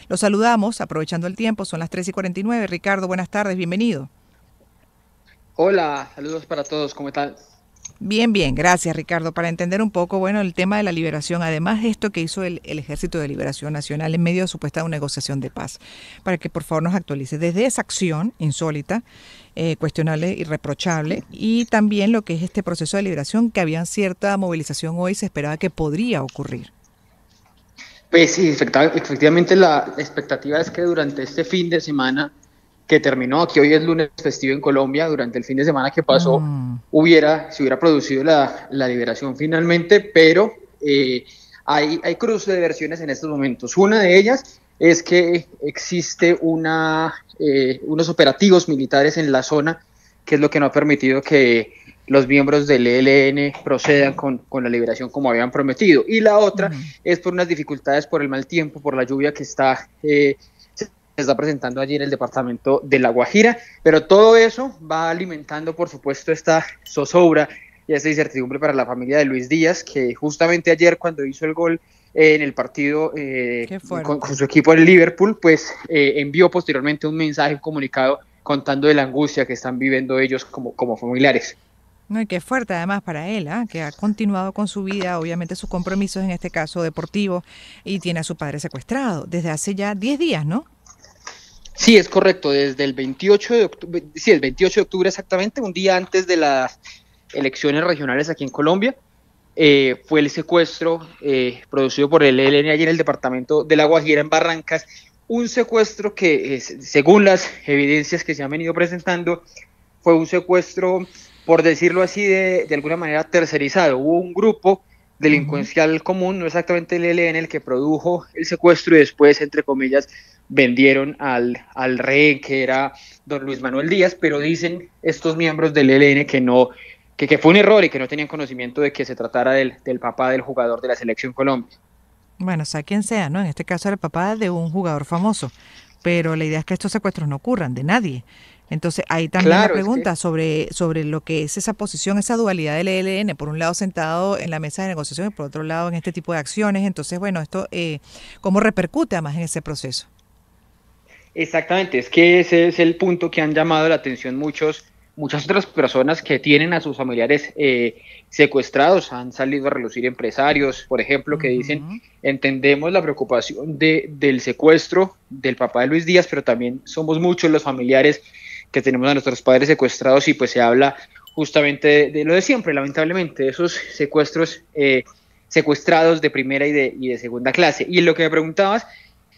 Lo saludamos, aprovechando el tiempo, son las 3:49. Ricardo, buenas tardes, bienvenido. Hola, saludos para todos, ¿cómo están? Bien, bien, gracias Ricardo. Para entender un poco, bueno, el tema de la liberación, además de esto que hizo el Ejército de Liberación Nacional en medio de supuesta negociación de paz, para que por favor nos actualice desde esa acción insólita, cuestionable y reprochable, y también lo que es este proceso de liberación, que había cierta movilización hoy, se esperaba que podría ocurrir. Pues sí, efectivamente la expectativa es que durante este fin de semana que terminó, aquí hoy es lunes festivo en Colombia, durante el fin de semana que pasó Mm. se hubiera producido la liberación finalmente, pero hay cruce de versiones en estos momentos. Una de ellas es que existe unos operativos militares en la zona, que es lo que no ha permitido que los miembros del ELN procedan con la liberación como habían prometido. Y la otra Mm. es por unas dificultades por el mal tiempo, por la lluvia que se está presentando allí en el departamento de La Guajira, pero todo eso va alimentando, por supuesto, esta zozobra y esta incertidumbre para la familia de Luis Díaz, que justamente ayer cuando hizo el gol en el partido Qué con fuerte. su equipo en Liverpool, pues envió posteriormente un mensaje, un comunicado contando de la angustia que están viviendo ellos como familiares. No, y qué fuerte además para él, ¿ah? Que ha continuado con su vida, obviamente sus compromisos, en este caso deportivo, y tiene a su padre secuestrado desde hace ya 10 días, ¿no? Sí, es correcto, desde el 28 de octubre, sí, el 28 de octubre exactamente, un día antes de las elecciones regionales aquí en Colombia, fue el secuestro producido por el ELN allí en el departamento de La Guajira, en Barrancas, un secuestro que, según las evidencias que se han venido presentando, fue un secuestro, por decirlo así, de alguna manera tercerizado. Hubo un grupo Ujú. delincuencial común, no exactamente el ELN, el que produjo el secuestro y después, entre comillas, vendieron al rehén, que era don Luis Manuel Díaz, pero dicen estos miembros del ELN que no, que fue un error y que no tenían conocimiento de que se tratara del papá del jugador de la selección Colombia. Bueno, sea quien sea, ¿no? En este caso era el papá de un jugador famoso, pero la idea es que estos secuestros no ocurran de nadie. Entonces, ahí también la Claro, es pregunta que sobre lo que es esa posición, esa dualidad del ELN, por un lado sentado en la mesa de negociación y por otro lado en este tipo de acciones. Entonces, bueno, esto, ¿cómo repercute además en ese proceso? exactamente, es que ese es el punto que han llamado la atención muchas otras personas que tienen a sus familiares secuestrados. Han salido a relucir empresarios, por ejemplo, que dicen, Ujú. entendemos la preocupación del secuestro del papá de Luis Díaz, pero también somos muchos los familiares que tenemos a nuestros padres secuestrados y pues se habla justamente de lo de siempre, lamentablemente, de esos secuestros secuestrados de primera y de segunda clase. Y lo que me preguntabas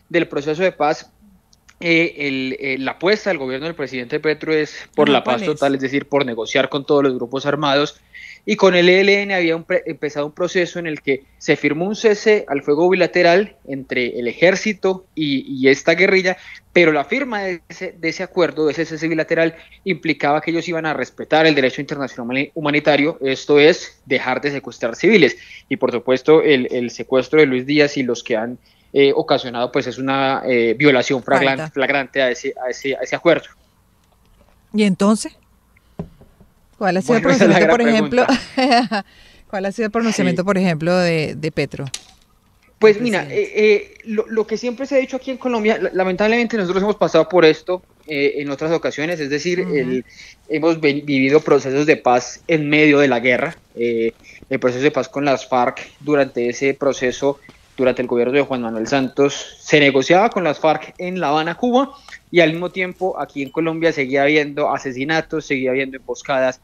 del proceso de paz, la apuesta del gobierno del presidente Petro es por Ajá, la ¿cuál paz es? total, es decir, por negociar con todos los grupos armados. Y con el ELN había empezado un proceso en el que se firmó un cese al fuego bilateral entre el ejército y esta guerrilla, pero la firma de ese acuerdo, de ese cese bilateral, implicaba que ellos iban a respetar el derecho internacional humanitario, esto es, dejar de secuestrar civiles. Y por supuesto, el secuestro de Luis Díaz y los que han ocasionado pues es una violación Falta. flagrante a ese acuerdo. ¿Y entonces? ¿Cuál ha sido el Bueno, esa es la pronunciamiento, gran por ejemplo? pregunta. ¿Cuál ha sido el Sí. pronunciamiento, por ejemplo, de Petro, del Pues mira, presidente? lo que siempre se ha dicho aquí en Colombia, lamentablemente nosotros hemos pasado por esto en otras ocasiones, es decir, Ujú. hemos vivido procesos de paz en medio de la guerra, el proceso de paz con las FARC. Durante ese proceso, durante el gobierno de Juan Manuel Santos, se negociaba con las FARC en La Habana, Cuba, y al mismo tiempo aquí en Colombia seguía habiendo asesinatos, seguía habiendo emboscadas,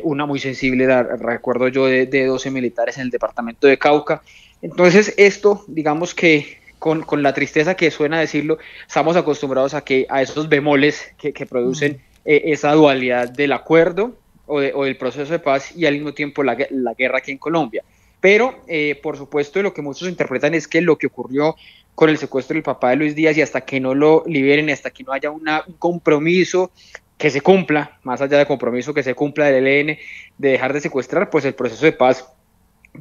una muy sensible, recuerdo yo, de 12 militares en el departamento de Cauca. Entonces, esto, digamos que con la tristeza que suena decirlo, estamos acostumbrados a esos bemoles que producen Mm. esa dualidad del acuerdo o del proceso de paz y al mismo tiempo la guerra aquí en Colombia. Pero, por supuesto, lo que muchos interpretan es que lo que ocurrió con el secuestro del papá de Luis Díaz, y hasta que no lo liberen, hasta que no haya un compromiso que se cumpla, más allá de compromiso que se cumpla del ELN, de dejar de secuestrar, pues el proceso de paz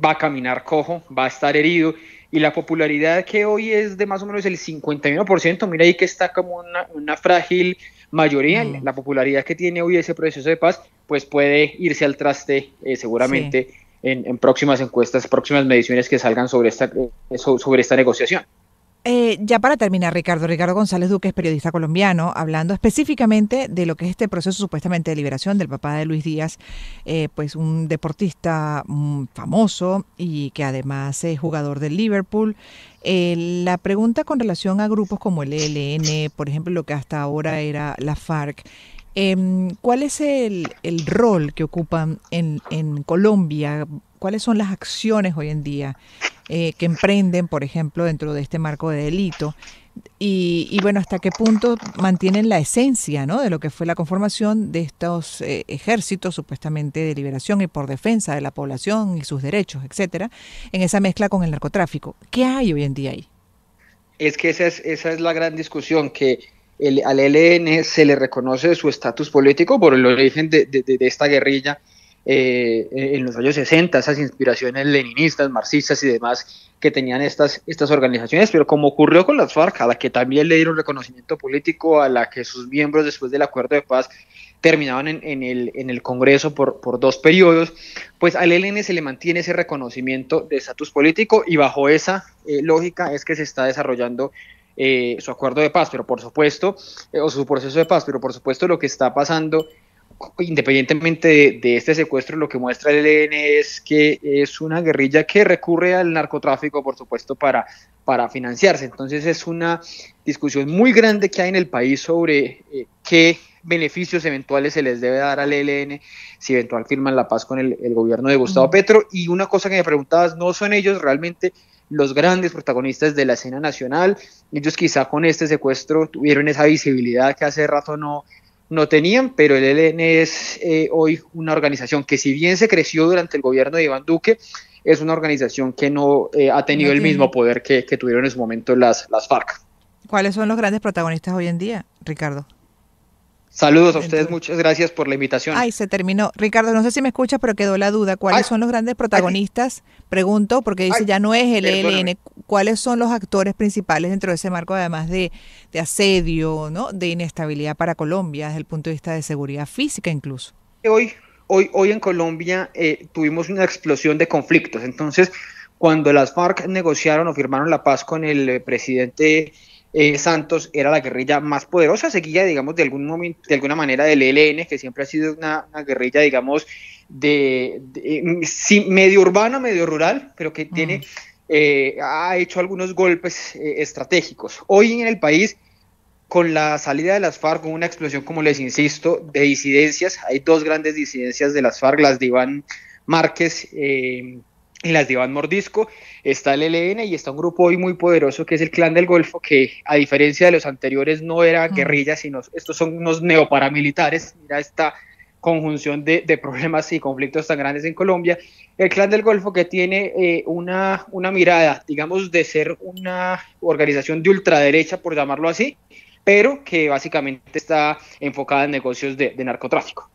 va a caminar cojo, va a estar herido, y la popularidad que hoy es de más o menos el 51%, mira ahí que está como una frágil mayoría, Mm. la popularidad que tiene hoy ese proceso de paz, pues puede irse al traste Sí. seguramente en próximas encuestas, próximas mediciones que salgan sobre esta negociación. Ya para terminar, Ricardo González Duque es periodista colombiano, hablando específicamente de lo que es este proceso supuestamente de liberación del papá de Luis Díaz, pues un deportista famoso y que además es jugador del Liverpool. La pregunta con relación a grupos como el ELN, por ejemplo, lo que hasta ahora era la FARC, ¿cuál es el rol que ocupan en Colombia? ¿Cuáles son las acciones hoy en día que emprenden, por ejemplo, dentro de este marco de delito? Y bueno, ¿hasta qué punto mantienen la esencia, ¿no?, de lo que fue la conformación de estos ejércitos supuestamente de liberación y por defensa de la población y sus derechos, etcétera, en esa mezcla con el narcotráfico? ¿Qué hay hoy en día ahí? Es que esa es la gran discusión, que al ELN se le reconoce su estatus político por el origen de esta guerrilla en los años 60, esas inspiraciones leninistas, marxistas y demás que tenían estas organizaciones, pero como ocurrió con las FARC, a la que también le dieron reconocimiento político, a la que sus miembros después del acuerdo de paz terminaban en el Congreso por 2 periodos, pues al ELN se le mantiene ese reconocimiento de estatus político y bajo esa lógica es que se está desarrollando su acuerdo de paz, pero por supuesto, o su proceso de paz, pero por supuesto lo que está pasando, independientemente de este secuestro, lo que muestra el ELN es que es una guerrilla que recurre al narcotráfico, por supuesto, para financiarse. Entonces es una discusión muy grande que hay en el país sobre qué beneficios eventuales se les debe dar al ELN si eventual firman la paz con el gobierno de Gustavo Petro. Y una cosa que me preguntabas, ¿no son ellos realmente los grandes protagonistas de la escena nacional? Ellos quizá con este secuestro tuvieron esa visibilidad que hace rato no tenían, pero el ELN es hoy una organización que, si bien se creció durante el gobierno de Iván Duque, es una organización que no ha tenido No el mismo tiene. poder que tuvieron en su momento las FARC. ¿Cuáles son los grandes protagonistas hoy en día, Ricardo? Saludos a Dentro ustedes, de... muchas gracias por la invitación. Ay, se terminó. Ricardo, no sé si me escuchas, pero quedó la duda. Ay, ¿Cuáles son los grandes ay, protagonistas? Pregunto, porque ay, dice ya no es el perdóname. ELN. ¿Cuáles son los actores principales dentro de ese marco, además de asedio, ¿no?, de inestabilidad para Colombia, desde el punto de vista de seguridad física incluso? Hoy, hoy en Colombia tuvimos una explosión de conflictos. Entonces, cuando las FARC negociaron o firmaron la paz con el presidente Santos, era la guerrilla más poderosa, seguida, digamos, de algún momento, de alguna manera, del ELN, que siempre ha sido una guerrilla, digamos, sí, medio urbana, medio rural, pero que Mm. ha hecho algunos golpes estratégicos. Hoy en el país, con la salida de las FARC, con una explosión, como les insisto, de disidencias. Hay dos grandes disidencias de las FARC, las de Iván Márquez y las de Iván Mordisco. Está el ELN y está un grupo hoy muy poderoso que es el Clan del Golfo, que, a diferencia de los anteriores, no era Mm. guerrilla, sino estos son unos neoparamilitares. Mira esta conjunción de problemas y conflictos tan grandes en Colombia. El Clan del Golfo, que tiene una mirada, digamos, de ser una organización de ultraderecha, por llamarlo así, pero que básicamente está enfocada en negocios de narcotráfico.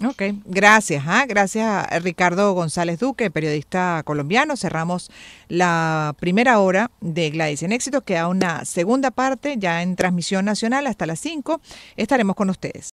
Ok, gracias. Gracias a Ricardo González Duque, periodista colombiano. Cerramos la primera hora de Gladys en Éxito. Queda una segunda parte ya en transmisión nacional hasta las 5. Estaremos con ustedes.